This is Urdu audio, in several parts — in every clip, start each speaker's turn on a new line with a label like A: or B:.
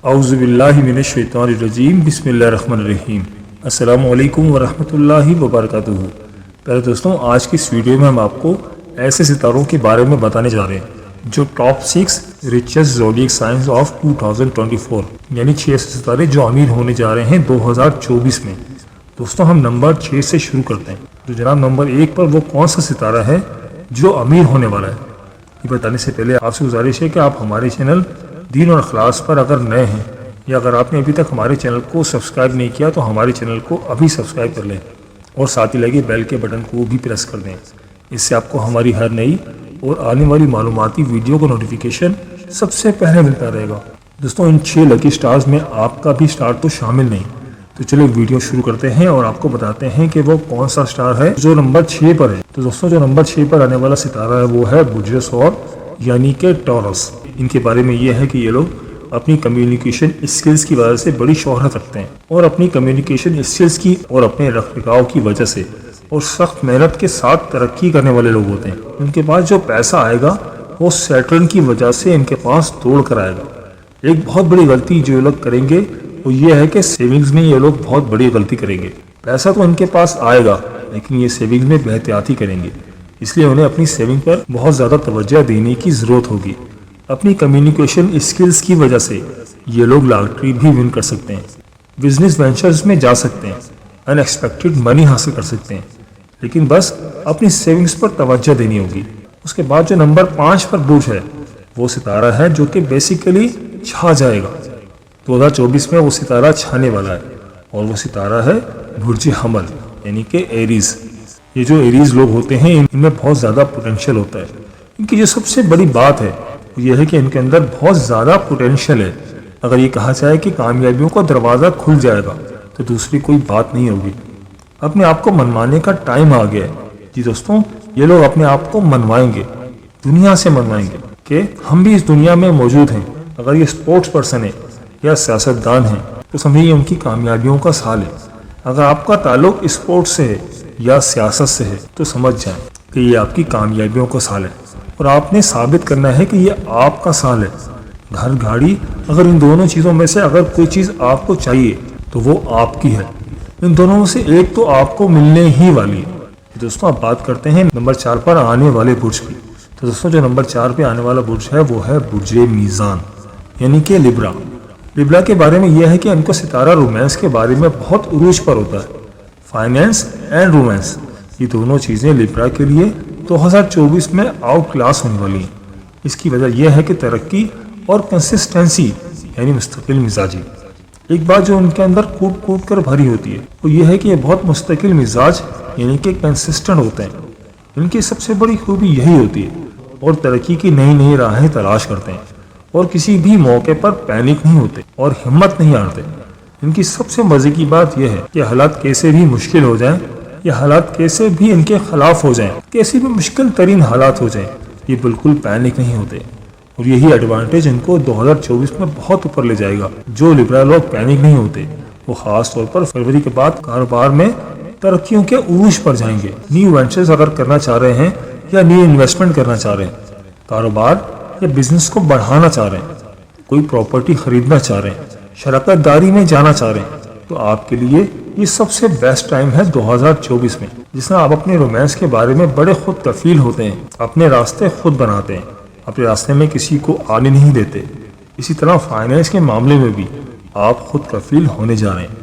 A: اعوذ باللہ من الشیطان الرجیم، بسم اللہ الرحمن الرحیم۔ السلام علیکم ورحمۃ اللہ وبرکاتہ۔ پہلے دوستوں، آج کی اس ویڈیو میں ہم آپ کو ایسے ستاروں کے بارے میں بتانے جا رہے ہیں جو top 6 richest zodiac signs of 2024، یعنی 6 ستارے جو امیر ہونے جا رہے ہیں 2024 میں۔ دوستوں، ہم نمبر 6 سے شروع کرتے ہیں۔ تو جناب، نمبر 1 پر وہ کون سا ستارہ ہے جو امیر ہونے والا ہے؟ یہ بتانے سے پہلے آپ سے گزارش ہے کہ آپ ہمارے چینل دین اور اخلاص پر اگر نئے ہیں یا اگر آپ نے ابھی تک ہمارے چینل کو سبسکرائب نہیں کیا تو ہمارے چینل کو ابھی سبسکرائب کر لیں اور ساتھ ہی لگے بیل کے بٹن کو بھی پریس کر دیں۔ اس سے آپ کو ہماری ہر نئی اور آنے والی معلوماتی ویڈیو کا نوٹیفیکیشن سب سے پہلے ملتا رہے گا۔ دوستوں، ان 6 لکی سٹارز میں آپ کا بھی سٹار تو شامل نہیں، تو چلو ویڈیو شروع کرتے ہیں اور آپ کو بتاتے ہیں کہ وہ کون سا سٹار ہے جو نمبر 6 پر ہے۔ تو دوستوں، جو نمبر 6 پر آنے والا ستارہ ہے وہ ہے برج ثور، یعنی کہ ٹورس۔ ان کے بارے میں یہ ہے کہ یہ لوگ اپنی کمیونیکیشن اسکلز کی وجہ سے بڑی شہرت رکھتے ہیں، اور اپنی کمیونیکیشن اسکلز کی اور اپنے رکھ رکھاؤ کی وجہ سے اور سخت محنت کے ساتھ ترقی کرنے والے لوگ ہوتے ہیں۔ ان کے پاس جو پیسہ آئے گا وہ سیٹرن کی وجہ سے ان کے پاس دوڑ کر آئے گا۔ ایک بہت بڑی غلطی جو یہ لوگ کریں گے وہ یہ ہے کہ سیونگز میں یہ لوگ بہت بڑی غلطی کریں گے۔ پیسہ تو ان کے پاس آئے گا لیکن یہ سیونگز میں بے احتیاطی کریں گے، اس لیے انہیں اپنی سیونگ پر بہت زیادہ توجہ دینے کی ضرورت ہوگی۔ اپنی کمیونیکیشن اسکلز کی وجہ سے یہ لوگ لاٹری بھی ون کر سکتے ہیں، بزنس وینچرز میں جا سکتے ہیں، ان ایکسپیکٹڈ منی حاصل کر سکتے ہیں، لیکن بس اپنی سیونگز پر توجہ دینی ہوگی۔ اس کے بعد جو نمبر 5 پر برج ہے وہ ستارہ ہے جو کہ بیسیکلی چھا جائے گا۔ 2024 میں وہ ستارہ چھانے والا ہے اور وہ ستارہ ہے برج حمل، یعنی کہ ایریز۔ یہ جو ایریز لوگ ہوتے ہیں ان میں بہت زیادہ پوٹینشیل ہوتا ہے۔ ان کی جو سب سے بڑی بات ہے وہ یہ ہے کہ ان کے اندر بہت زیادہ پوٹینشیل ہے۔ اگر یہ کہا جائے کہ کامیابیوں کا دروازہ کھل جائے گا تو دوسری کوئی بات نہیں ہوگی۔ اپنے آپ کو منوانے کا ٹائم آ گیا ہے۔ جی دوستوں، یہ لوگ اپنے آپ کو منوائیں گے، دنیا سے منوائیں گے کہ ہم بھی اس دنیا میں موجود ہیں۔ اگر یہ اسپورٹس پرسن ہے یا سیاستدان ہیں تو سمجھیے ان کی کامیابیوں کا سال ہے۔ اگر آپ کا تعلق اسپورٹس سے ہے یا سیاست سے ہے تو سمجھ جائیں کہ یہ آپ کی کامیابیوں کا سال ہے اور آپ نے ثابت کرنا ہے کہ یہ آپ کا سال ہے۔ گھر گاڑی، اگر ان دونوں چیزوں میں سے اگر کوئی چیز آپ کو چاہیے تو وہ آپ کی ہے۔ ان دونوں میں سے ایک تو آپ کو ملنے ہی والی ہے۔ دوستوں، اب بات کرتے ہیں نمبر 4 پر آنے والے برج کی۔ تو دوستوں، جو نمبر 4 پہ آنے والا برج ہے وہ ہے برج میزان، یعنی کہ لبرا۔ لبرا کے بارے میں یہ ہے کہ ان کو ستارہ رومانس کے بارے میں بہت عروج پر ہوتا ہے۔ فائنینس اینڈ رومانس، یہ دونوں چیزیں لبرا کے لیے 2024 میں آؤٹ کلاس ہونے والی ہیں۔ اس کی وجہ یہ ہے کہ ترقی اور کنسسٹنسی، یعنی مستقل مزاجی۔ ایک بات جو ان کے اندر کوٹ کوٹ کر بھری ہوتی ہے وہ یہ ہے کہ یہ بہت مستقل مزاج یعنی کہ کنسسٹنٹ ہوتے ہیں۔ ان کی سب سے بڑی خوبی یہی ہوتی ہے اور ترقی کی نئی نئی راہیں تلاش کرتے ہیں اور کسی بھی موقع پر پینک نہیں ہوتے اور ہمت نہیں ہارتے۔ ان کی سب سے مزے کی بات یہ ہے کہ حالات کیسے بھی مشکل ہو جائیں یا حالات کیسے بھی ان کے خلاف ہو جائیں، کیسی بھی مشکل ترین حالات ہو جائیں، یہ بالکل پینک نہیں ہوتے، اور یہی ایڈوانٹیج ان کو 2024 میں بہت اوپر لے جائے گا۔ جو لبرا لوگ پینک نہیں ہوتے وہ خاص طور پر فروری کے بعد کاروبار میں ترقیوں کے عروج پر جائیں گے۔ نیو وینچرز اگر کرنا چاہ رہے ہیں یا نیو انویسٹمنٹ کرنا چاہ رہے ہیں، کاروبار یا بزنس کو بڑھانا چاہ رہے ہیں، کوئی پراپرٹی خریدنا چاہ رہے ہیں، شراکت داری میں جانا چاہ رہے ہیں، تو آپ کے لیے یہ سب سے بیسٹ ٹائم ہے 2024 میں، جس میں آپ اپنے رومانس کے بارے میں بڑے خود کفیل ہوتے ہیں، اپنے راستے خود بناتے ہیں، اپنے راستے میں کسی کو آنے نہیں دیتے۔ اسی طرح فائنینس کے معاملے میں بھی آپ خود کفیل ہونے جا رہے ہیں۔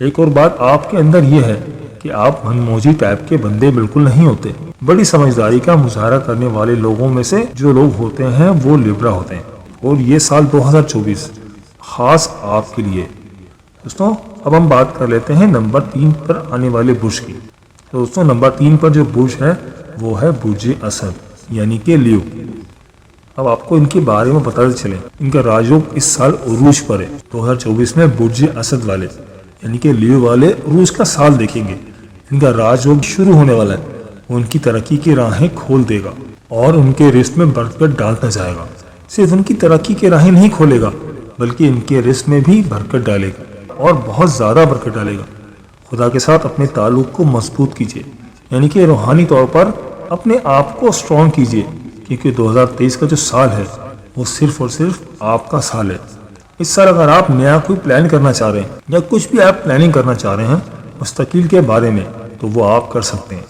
A: ایک اور بات آپ کے اندر یہ ہے کہ آپ من موجی ٹائپ کے بندے بالکل نہیں ہوتے۔ بڑی سمجھداری کا مظاہرہ کرنے والے لوگوں میں سے جو لوگ ہوتے ہیں وہ لبرا ہوتے ہیں، اور یہ سال 2024 خاص آپ کے لیے۔ دوستوں، اب ہم بات کر لیتے ہیں نمبر 3 پر آنے والے برج کی۔ تو دوستوں، نمبر 3 پر جو برج ہے وہ ہے برج اسد، یعنی کہ لیو۔ اب آپ کو ان کے بارے میں بتاتے چلیں، ان کا راجیوگ اس سال عروج پر ہے۔ 2024 میں برج اسد والے یعنی کہ لیو والے عروج کا سال دیکھیں گے۔ ان کا راجیوگ شروع ہونے والا ہے، وہ ان کی ترقی کی راہیں کھول دے گا اور ان کے رزق میں برکت ڈالتا جائے گا۔ صرف ان کی ترقی کی راہیں نہیں کھولے گا بلکہ ان کے رزق میں بھی برکت ڈالے گا اور بہت زیادہ برکت ڈالے گا۔ خدا کے ساتھ اپنے تعلق کو مضبوط کیجیے، یعنی کہ روحانی طور پر اپنے آپ کو اسٹرانگ کیجیے، کیونکہ 2023 کا جو سال ہے وہ صرف اور صرف آپ کا سال ہے۔ اس سال اگر آپ نیا کوئی پلان کرنا چاہ رہے ہیں یا کچھ بھی آپ پلاننگ کرنا چاہ رہے ہیں مستقل کے بارے میں تو وہ آپ کر سکتے ہیں۔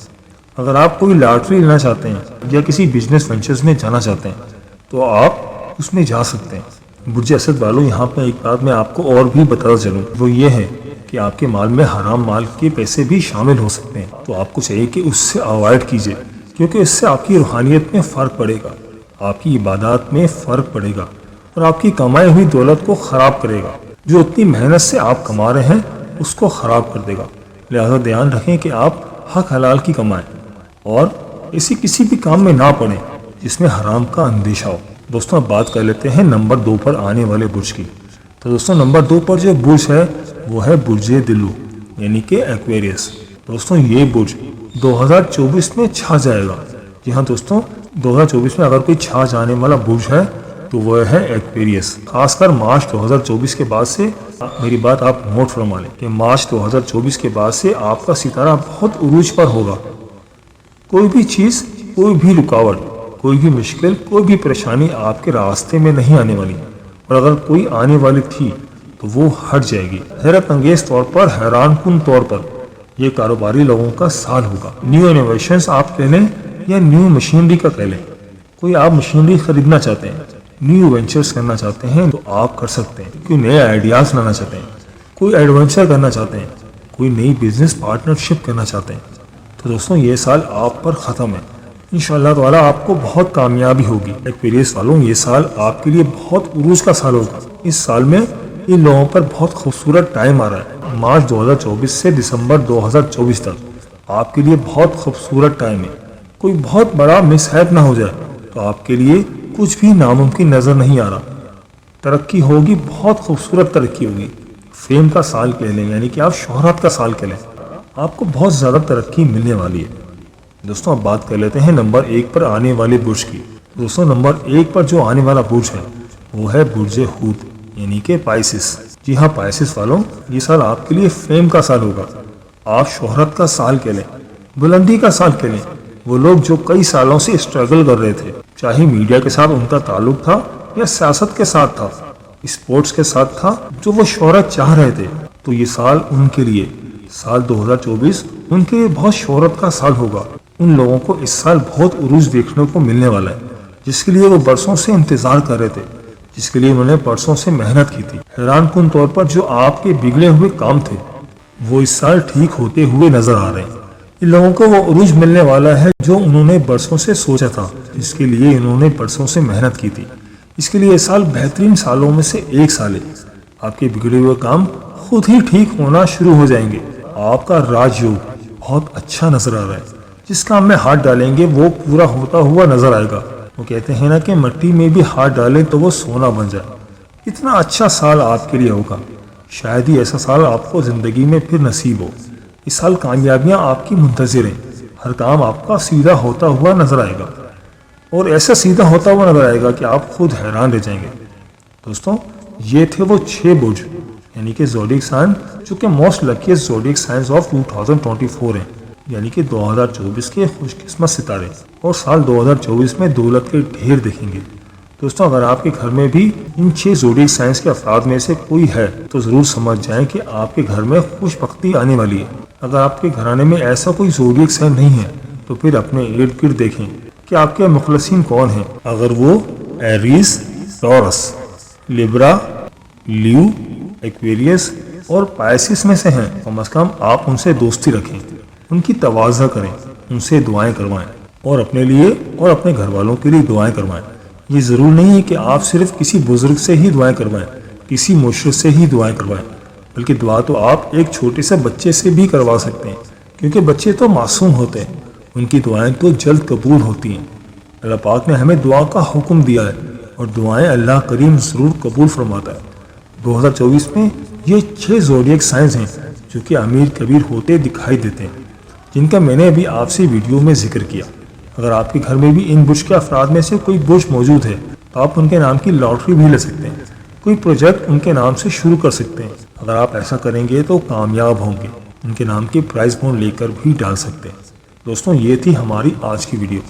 A: اگر آپ کوئی لاٹری لینا چاہتے ہیں یا کسی بزنس وینچرز میں جانا چاہتے ہیں تو آپ اس میں جا سکتے ہیں۔ برج اسد والوں، یہاں پہ ایک بات میں آپ کو اور بھی بتاتا چلوں، وہ یہ ہے کہ آپ کے مال میں حرام مال کے پیسے بھی شامل ہو سکتے ہیں، تو آپ کو چاہیے کہ اس سے اوائڈ کیجیے، کیونکہ اس سے آپ کی روحانیت میں فرق پڑے گا، آپ کی عبادات میں فرق پڑے گا اور آپ کی کمائی ہوئی دولت کو خراب کرے گا۔ جو اتنی محنت سے آپ کما رہے ہیں اس کو خراب کر دے گا۔ لہذا دھیان رکھیں کہ آپ حق حلال کی کمائیں اور ایسی کسی بھی کام میں نہ پڑیں جس میں حرام کا اندیشہ ہو۔ دوستوں اب بات کر لیتے ہیں نمبر 2 پر آنے والے برج کی۔ تو دوستوں نمبر 2 پر جو برج ہے وہ ہے برج دلو یعنی کہ ایکویریس۔ دوستوں یہ برج 2024 میں چھا جائے گا۔ جی ہاں دوستوں، 2024 میں اگر کوئی چھا جانے والا برج ہے تو وہ ہے ایکویریس۔ خاص کر مارچ 2024 کے بعد سے، میری بات آپ نوٹ فرما لیں کہ مارچ 2024 کے بعد سے آپ کا ستارہ بہت عروج پر ہوگا۔ کوئی بھی چیز، کوئی بھی رکاوٹ، کوئی بھی مشکل، کوئی بھی پریشانی آپ کے راستے میں نہیں آنے والی، اور اگر کوئی آنے والی تھی تو وہ ہٹ جائے گی۔ حیرت انگیز طور پر، حیران کن طور پر یہ کاروباری لوگوں کا سال ہوگا۔ نیو انوویشنز آپ کہہ لیں یا نیو مشینری کا کہہ لیں، کوئی آپ مشینری خریدنا چاہتے ہیں، نیو وینچرز کرنا چاہتے ہیں تو آپ کر سکتے ہیں۔ کوئی نئے آئیڈیاز لانا چاہتے ہیں، کوئی ایڈونچر کرنا چاہتے ہیں، کوئی نئی بزنس پارٹنرشپ کرنا چاہتے ہیں تو دوستوں یہ سال آپ پر ختم ہے۔ انشاءاللہ تعالیٰ آپ کو بہت کامیابی ہوگی۔ ایکویریس والوں، یہ سال آپ کے لیے بہت عروج کا سال ہوگا۔ اس سال میں ان لوگوں پر بہت خوبصورت ٹائم آ رہا ہے۔ مارچ 2024 سے دسمبر 2024 تک آپ کے لیے بہت خوبصورت ٹائم ہے۔ کوئی بہت بڑا مس ہیپ نہ ہو جائے تو آپ کے لیے کچھ بھی ناممکن نظر نہیں آ رہا۔ ترقی ہوگی، بہت خوبصورت ترقی ہوگی۔ فیم کا سال کہہ لیں یعنی کہ آپ شہرت کا سال کہہ لیں، آپ کو بہت زیادہ ترقی ملنے والی ہے۔ دوستوں اب بات کر لیتے ہیں نمبر 1 پر آنے والے برج کی۔ دوستوں نمبر 1 پر جو آنے والا برج ہے وہ ہے برج حوت یعنی کہ پائسس۔ جی ہاں پائسس والوں، یہ سال آپ کے لیے فیم کا سال ہوگا۔ آپ شہرت کا سال کہہ لیں، بلندی کا سال کہہ لیں۔ وہ لوگ جو کئی سالوں سے اسٹرگل کر رہے تھے، چاہے میڈیا کے ساتھ ان کا تعلق تھا یا سیاست کے ساتھ تھا، اسپورٹس کے ساتھ تھا، جو وہ شہرت چاہ رہے تھے، تو یہ سال ان کے لیے، سال 2024 ان کے لیے بہت شہرت کا سال ہوگا۔ ان لوگوں کو اس سال بہت عروج دیکھنے کو ملنے والا ہے، جس کے لیے وہ برسوں سے انتظار کر رہے تھے، جس کے لیے انہوں نے برسوں سے محنت کی تھی۔ حیران کن طور پر جو آپ کے بگڑے ہوئے کام تھے وہ اس سال ٹھیک ہوتے ہوئے نظر آ رہے ہیں۔ ان لوگوں کو وہ عروج ملنے والا ہے جو انہوں نے برسوں سے سوچا تھا، جس کے لیے انہوں نے برسوں سے محنت کی تھی۔ اس کے لیے یہ سال بہترین سالوں میں سے ایک سال ہے۔ آپ کے بگڑے ہوئے کام خود ہی ٹھیک ہونا شروع ہو جائیں گے۔ آپ کا راج یوگ بہت اچھا نظر آ رہا ہے۔ جس کام میں ہاتھ ڈالیں گے وہ پورا ہوتا ہوا نظر آئے گا۔ وہ کہتے ہیں نا کہ مٹی میں بھی ہاتھ ڈالیں تو وہ سونا بن جائے۔ اتنا اچھا سال آپ کے لیے ہوگا، شاید ہی ایسا سال آپ کو زندگی میں پھر نصیب ہو۔ اس سال کامیابیاں آپ کی منتظر ہیں، ہر کام آپ کا سیدھا ہوتا ہوا نظر آئے گا، اور ایسا سیدھا ہوتا ہوا نظر آئے گا کہ آپ خود حیران رہ جائیں گے۔ دوستوں یہ تھے وہ 6 برج یعنی کہ زوڈیک سائن جو کہ موسٹ لکیسٹ زوڈیک سائنز آف 2024 ہیں، یعنی کہ 2024 کے خوش قسمت ستارے، اور سال 2024 میں دولت کے ڈھیر دیکھیں گے۔ دوستوں اگر آپ کے گھر میں بھی ان 6 زوڈیک سائنز کے افراد میں سے کوئی ہے تو ضرور سمجھ جائیں کہ آپ کے گھر میں خوش بختی آنے والی ہے۔ اگر آپ کے گھرانے میں ایسا کوئی زوڈیک سائن نہیں ہے تو پھر اپنے ارد گرد دیکھیں کہ آپ کے مخلصین کون ہیں۔ اگر وہ ایریز، ٹورس، لیبرا، لیو، ایکویریس اور پائسس میں سے ہیں، کم از کم آپ ان سے دوستی رکھیں، ان کی تواضع کریں، ان سے دعائیں کروائیں، اور اپنے لیے اور اپنے گھر والوں کے لیے دعائیں کروائیں۔ یہ ضرور نہیں ہے کہ آپ صرف کسی بزرگ سے ہی دعائیں کروائیں، کسی مرشد سے ہی دعائیں کروائیں، بلکہ دعا تو آپ ایک چھوٹے سے بچے سے بھی کروا سکتے ہیں، کیونکہ بچے تو معصوم ہوتے ہیں، ان کی دعائیں تو جلد قبول ہوتی ہیں۔ اللہ پاک نے ہمیں دعا کا حکم دیا ہے اور دعائیں اللہ کریم ضرور قبول فرماتا ہے۔ 2024 میں یہ 6 زوڈیک سائنز ہیں جو کہ امیر کبیر ہوتے دکھائی دیتے ہیں، جن کا میں نے ابھی آپ سے ویڈیو میں ذکر کیا۔ اگر آپ کے گھر میں بھی ان برج کے افراد میں سے کوئی برج موجود ہے تو آپ ان کے نام کی لاٹری بھی لے سکتے ہیں، کوئی پروجیکٹ ان کے نام سے شروع کر سکتے ہیں۔ اگر آپ ایسا کریں گے تو کامیاب ہوں گے، ان کے نام کے پرائز بانڈ لے کر بھی ڈال سکتے ہیں۔ دوستوں یہ تھی ہماری آج کی ویڈیو،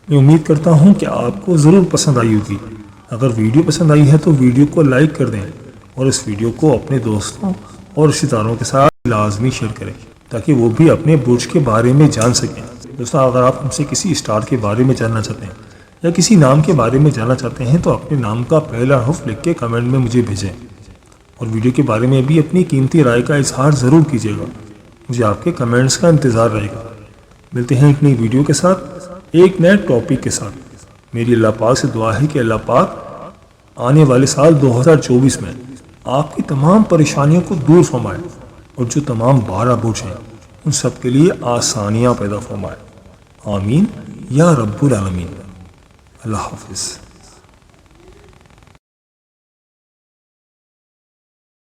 A: میں امید کرتا ہوں کہ آپ کو ضرور پسند آئی ہوگی۔ اگر ویڈیو پسند آئی ہے تو ویڈیو کو لائک کر دیں اور اس ویڈیو کو اپنے دوستوں اور رشتہ داروں کے ساتھ لازمی شیئر کریں تاکہ وہ بھی اپنے برج کے بارے میں جان سکیں۔ دوستوں، اگر آپ ہم سے کسی اسٹار کے بارے میں جاننا چاہتے ہیں یا کسی نام کے بارے میں جاننا چاہتے ہیں تو اپنے نام کا پہلا حرف لکھ کے کمنٹ میں مجھے بھیجیں، اور ویڈیو کے بارے میں بھی اپنی قیمتی رائے کا اظہار ضرور کیجیے گا۔ مجھے آپ کے کمنٹس کا انتظار رہے گا۔ ملتے ہیں ایک نئی ویڈیو کے ساتھ، ایک نئے ٹاپک کے ساتھ۔ میری اللہ پاک سے دعا ہے کہ اللہ پاک آنے والے سال 2024 میں آپ کی تمام پریشانیوں کو دور فرمائے، اور جو تمام 12 برج ہیں ان سب کے لیے آسانیاں پیدا فرمائے۔ آمین یا رب العالمین۔ اللہ حافظ۔